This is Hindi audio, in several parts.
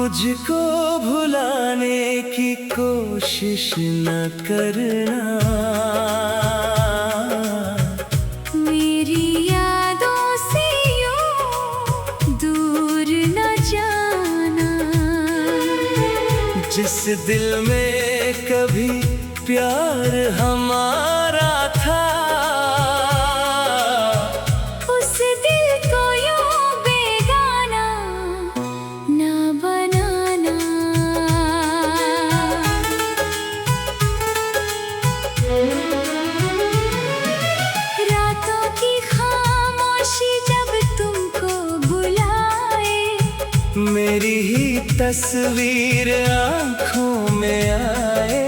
मुझको भुलाने की कोशिश न करना, मेरी यादों से यूं दूर न जाना। जिस दिल में कभी प्यार हमारा था, उस दिल को यूं बेगाना न बनाना। रातों की खामोशी जब तुमको बुलाए, मेरी ही तस्वीर आँखों में आए।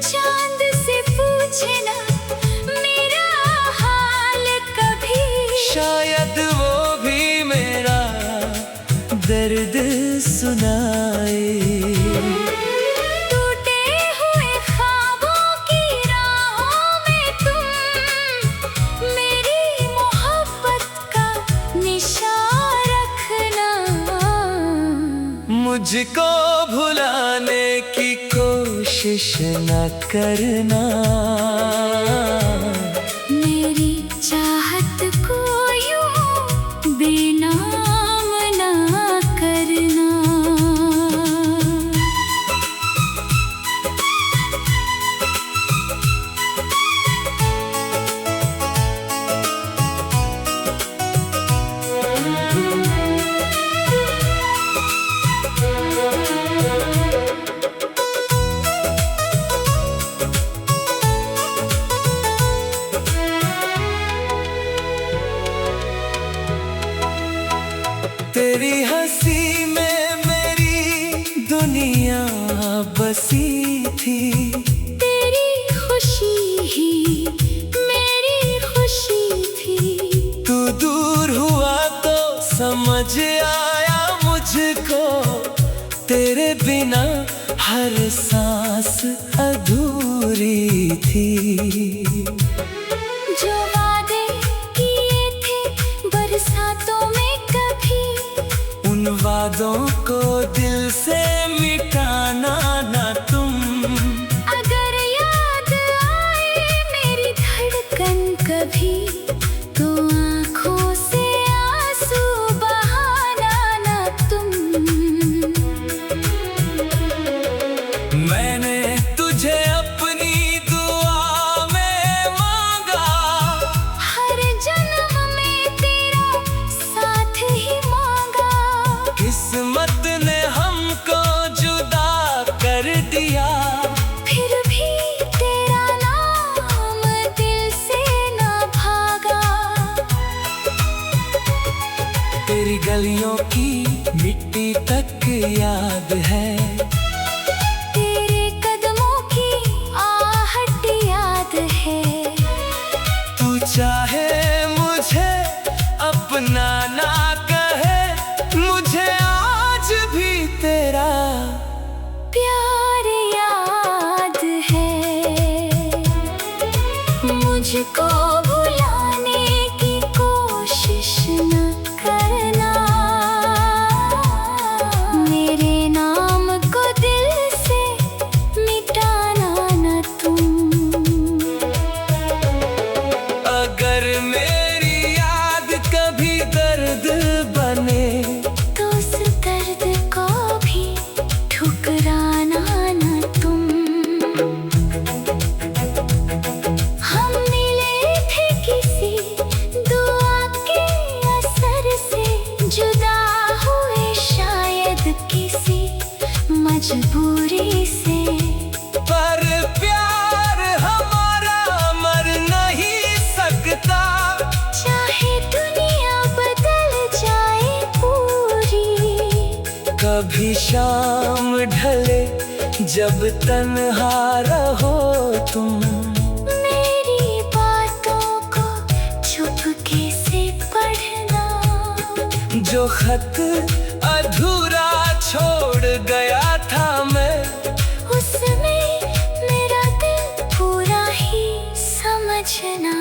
चांद से पूछना मेरा हाल कभी, शायद वो भी मेरा दर्द सुनाए। टूटे हुए ख्वाबों की राहों में तुम मेरी मोहब्बत का निशान रखना। मुझको भुलाने की कोशिश न करना, मेरी चाहत को यूं बेनाम ना करना। तेरी हंसी में मेरी दुनिया बसी थी। तेरी खुशी ही मेरी खुशी थी। तू दूर हुआ तो समझ आया मुझको, तेरे बिना हर सांस अधूरी थी। जो वादे किए थे बरसातों में कभी, उन वादों को दिल से मिटाना ना तुम। अगर याद आए मेरी धड़कन कभी, तो आँखों से आंसू बहाना ना तुम। मैंने तुझे अपनी दुआ में मांगा, हर जन्म में तेरा साथ ही मांगा। किस्मत ने हमको जुदा कर दिया, फिर भी तेरा नाम दिल से ना भागा। तेरी गलियों की मिट्टी तक याद है, तेरे कदमों की आहट याद है। तू चाहे मुझे अपना ना कहे, मुझे आज भी तेरा प्यार याद है। मुझको भुलाने की कोशिश न करना, मेरे नाम को दिल से मिटाना न तुम। अगर मेरी याद कभी दर्द बने, तो उस दर्द को भी ठुकराना न तुम। हम मिले थे किसी दुआ के असर से, जुदा हुए शायद किसी मजबूरी से। पर प्यार हमारा मर नहीं सकता। चाहे दुनिया बदल जाए पूरी, कभी शाम ढले जब तन्हा रहो तुम, मेरी बातों को चुपके से पढ़ना। जो खत अधूरा छोड़ गया था मैं, उसमें मेरा दिल पूरा ही समझना।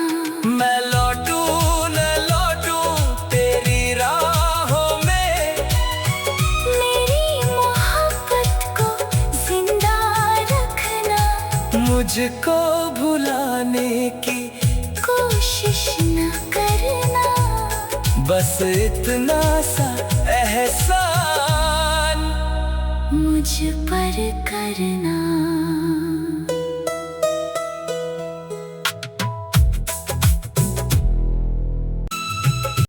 मैं लौटूं न लौटूं तेरी राहों में, मेरी मुझको भुलाने की कोशिश न करना, बस इतना सा एहसान मुझ पर करना।